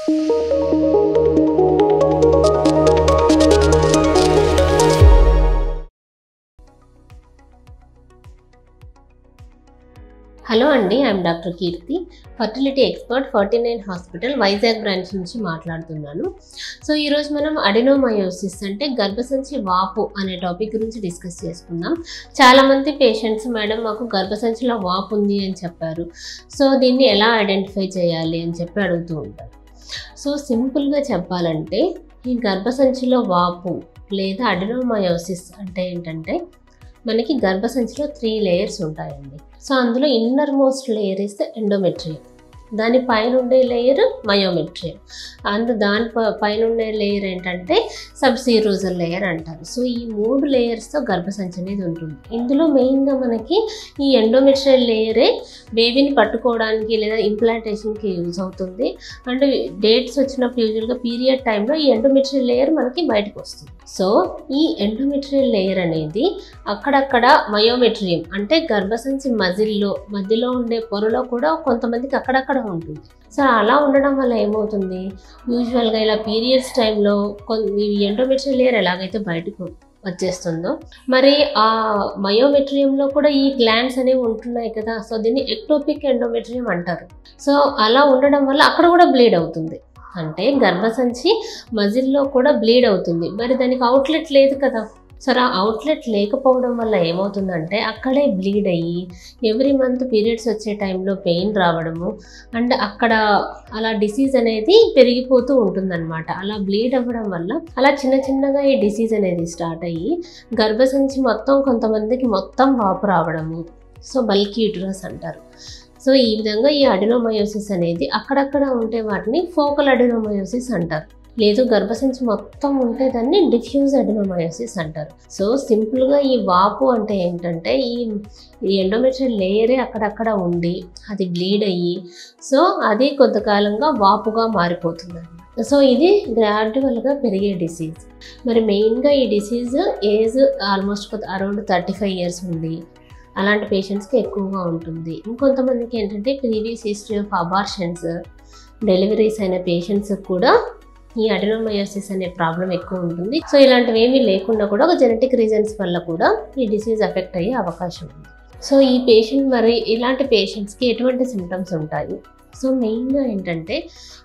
Hello అండి, I'm doctor Keerthi, fertility expert 49 hospital Vizag branch నుంచి మాట్లాడుతున్నాను. సో ఈరోజు మనం అడినోమయోసిస్ అంటే గర్భసంచి వాపు అనే టాపిక్ గురించి డిస్కస్ చేసుకుందాం. చాలామంది పేషెంట్స్ మేడం మాకు గర్భసంచిలో వాపు ఉంది అని చెప్పారు, సో దీన్ని ఎలా ఐడెంటిఫై చేయాలి అని చెప్పి అడుగుతూ ఉంటారు. సో సింపుల్గా చెప్పాలంటే ఈ గర్భసంచిలో వాపు లేదా అడినోమయోసిస్ అంటే ఏంటంటే మనకి గర్భసంచిలో 3 లేయర్స్ ఉంటాయండి. సో అందులో inner most layer is endometrium, దాని పైన ఉండే లేయర్ మయోమెట్రియం, దాని పైన ఉండే లేయర్ ఏంటంటే సబ్సీరోజల్ లేయర్ అంటారు. సో ఈ 3 లేయర్స్తో గర్భసంచి అనేది ఉంటుంది. ఇందులో మెయిన్గా మనకి ఈ ఎండోమెట్రియల్ లేయరే బేబీని పట్టుకోవడానికి లేదా ఇంప్లాంటేషన్కి యూజ్ అవుతుంది. అండ్ డేట్స్ వచ్చినప్పుడు యూజువల్గా పీరియడ్ టైంలో ఈ ఎండోమెట్రియల్ లేయర్ మనకి బయటకు వస్తుంది. సో ఈ ఎండోమెట్రియల్ లేయర్ అనేది అక్కడక్కడ మయోమెట్రియం అంటే గర్భసంచి మధ్యలో ఉండే పొరలో కూడా కొంతమందికి అక్కడక్కడ ఉంటుంది. సో అలా ఉండడం వల్ల ఏమవుతుంది, యూజువల్గా ఇలా పీరియడ్స్ టైంలో ఈ ఎండోమెట్రియల్ లేయర్ ఎలాగైతే బయటకు వచ్చేస్తుందో మరి ఆ మయోమెట్రియంలో కూడా ఈ గ్లాండ్స్ అనేవి ఉంటున్నాయి కదా. సో దీన్ని ఎక్టోపిక్ ఎండోమెట్రియం అంటారు. సో అలా ఉండడం వల్ల అక్కడ కూడా బ్లీడ్ అవుతుంది, అంటే గర్భసంచి మజిల్లో కూడా బ్లీడ్ అవుతుంది. మరి దానికి అవుట్లెట్ లేదు కదా. సరే ఆ అవుట్లెట్ లేకపోవడం వల్ల ఏమవుతుందంటే అక్కడే బ్లీడ్ అయ్యి ఎవ్రీ మంత్ పీరియడ్స్ వచ్చే టైంలో పెయిన్ రావడము అండ్ అక్కడ అలా డిసీజ్ అనేది పెరిగిపోతూ ఉంటుందన్నమాట. అలా బ్లీడ్ అవ్వడం వల్ల అలా చిన్నగా ఈ డిసీజ్ అనేది స్టార్ట్ అయ్యి గర్భసంచి కొంతమందికి మొత్తం వాపు రావడము, సో బల్కీ యూటరస్ అంటారు. సో ఈ విధంగా ఈ అడినోమయోసిస్ అనేది అక్కడక్కడ ఉంటే వాటిని ఫోకల్ అడినోమయోసిస్ అంటారు. లేదు గర్భసంచి మొత్తం ఉంటే దాన్ని డిఫ్యూజ్ అడినోమయోసిస్ అంటారు. సో సింపుల్గా ఈ వాపు అంటే ఏంటంటే ఈ ఎండోమెట్రియల్ లేయరే అక్కడక్కడ ఉండి అది బ్లీడ్ అయ్యి సో అది కొంతకాలంగా వాపుగా మారిపోతుంది అన్నమాట. సో ఇది గ్రాడ్యువల్గా పెరిగే డిసీజ్. మరి మెయిన్గా ఈ disease age almost around 35 years ఉంది, అలాంటి పేషెంట్స్కి ఎక్కువగా ఉంటుంది. ఇంకొంతమందికి ఏంటంటే previous history of abortions, deliveries అయిన పేషెంట్స్కి కూడా ఈ అడినోమయోసిస్ అనే ప్రాబ్లం ఎక్కువ ఉంటుంది. సో ఇలాంటివి ఏమీ లేకుండా కూడా ఒక జెనెటిక్ రీజన్స్ వల్ల కూడా ఈ డిసీజ్ ఎఫెక్ట్ అయ్యే అవకాశం ఉంది. సో ఈ పేషెంట్ మరి ఇలాంటి పేషెంట్స్కి ఎటువంటి సిమ్టమ్స్ ఉంటాయి? సో మెయిన్గా ఏంటంటే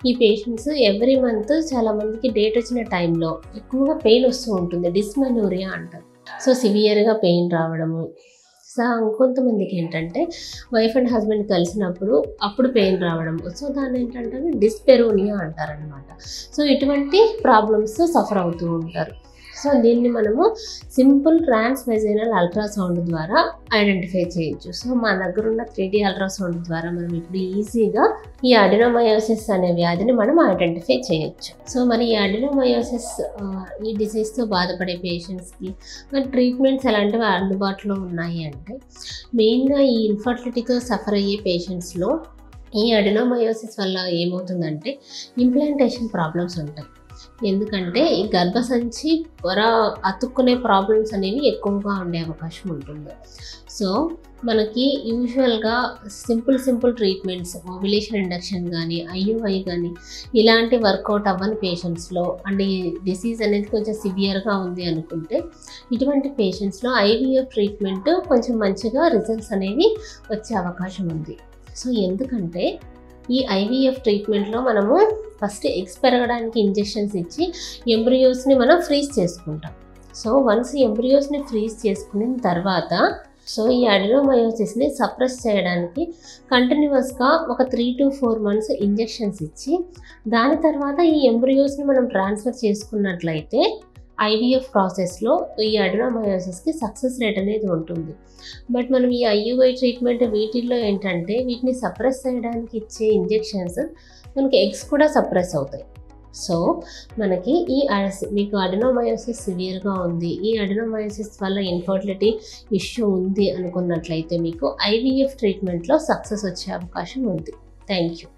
ఈ పేషెంట్స్ ఎవ్రీ మంత్ చాలామందికి డేట్ వచ్చిన టైంలో ఎక్కువగా పెయిన్ వస్తూ ఉంటుంది, డిస్మెనోరియా అంటారు. సో సివియర్గా పెయిన్ రావడము. సో ఇంకొంతమందికి ఏంటంటే వైఫ్ అండ్ హస్బెండ్ కలిసినప్పుడు అప్పుడు పెయిన్ రావడం, సో దాన్ని ఏంటంటే డిస్పెరోనియా అంటారనమాట. సో ఇటువంటి ప్రాబ్లమ్స్ సఫర్ అవుతూ ఉంటారు. సో దీన్ని మనము సింపుల్ ట్రాన్స్వెజైనల్ అల్ట్రాసౌండ్ ద్వారా ఐడెంటిఫై చేయొచ్చు. సో మా దగ్గర ఉన్న 3D అల్ట్రాసౌండ్ ద్వారా మనం ఇప్పుడు ఈజీగా ఈ అడినోమయోసిస్ అనే వ్యాధిని మనం ఐడెంటిఫై చేయొచ్చు. సో మరి ఈ అడినోమయోసిస్ ఈ డిసీజ్తో బాధపడే పేషెంట్స్కి మరి ట్రీట్మెంట్స్ ఎలాంటివి అందుబాటులో ఉన్నాయి అంటే మెయిన్గా ఈ ఇన్ఫర్టిలిటీతో సఫర్ అయ్యే పేషెంట్స్లో ఈ అడినోమయోసిస్ వల్ల ఏమవుతుందంటే ఇంప్లాంటేషన్ ప్రాబ్లమ్స్ ఉంటాయి. ఎందుకంటే ఈ గర్భసంచి పొర అతుక్కునే ప్రాబ్లమ్స్ అనేవి ఎక్కువగా ఉండే అవకాశం ఉంటుంది. సో మనకి యూజువల్గా సింపుల్ ట్రీట్మెంట్స్, ఓవ్యులేషన్ ఇండక్షన్ కానీ ఐయుఐ కానీ ఇలాంటి వర్కౌట్ అవ్వని పేషెంట్స్లో అండ్ ఈ డిసీజ్ అనేది కొంచెం సివియర్గా ఉంది అనుకుంటే ఇటువంటి పేషెంట్స్లో ఐవీఎఫ్ ట్రీట్మెంట్ కొంచెం మంచిగా రిజల్ట్స్ అనేవి వచ్చే అవకాశం ఉంది. సో ఎందుకంటే ఈ ఐవీఎఫ్ ట్రీట్మెంట్లో మనము ఫస్ట్ ఎగ్స్ పెరగడానికి ఇంజెక్షన్స్ ఇచ్చి ఎంబ్రియోస్ని మనం ఫ్రీజ్ చేసుకుంటాం. సో వన్స్ ఎంబ్రియోస్ని ఫ్రీజ్ చేసుకున్న తర్వాత సో ఈ అడినోమయోసిస్ని సప్రెస్ చేయడానికి కంటిన్యూస్గా ఒక 3 to 4 months ఇంజెక్షన్స్ ఇచ్చి దాని తర్వాత ఈ ఎంబ్రియోస్ని మనం ట్రాన్స్ఫర్ చేసుకున్నట్లయితే ఐవీఎఫ్ ప్రాసెస్లో ఈ అడినోమయోసిస్కి సక్సెస్ రేట్ అనేది ఉంటుంది. బట్ మనం ఈ ఐయుఐ ట్రీట్మెంట్ వీటిల్లో ఏంటంటే వీటిని సప్రెస్ చేయడానికి ఇచ్చే ఇంజెక్షన్స్ మనకి ఎగ్స్ కూడా సప్రెస్ అవుతాయి. సో మనకి మీకు అడినోమయోసిస్ సివియర్గా ఉంది, ఈ అడినోమయోసిస్ వల్ల ఇన్ఫర్టిలిటీ ఇష్యూ ఉంది అనుకున్నట్లయితే మీకు ఐవీఎఫ్ ట్రీట్మెంట్లో సక్సెస్ వచ్చే అవకాశం ఉంది. Thank you.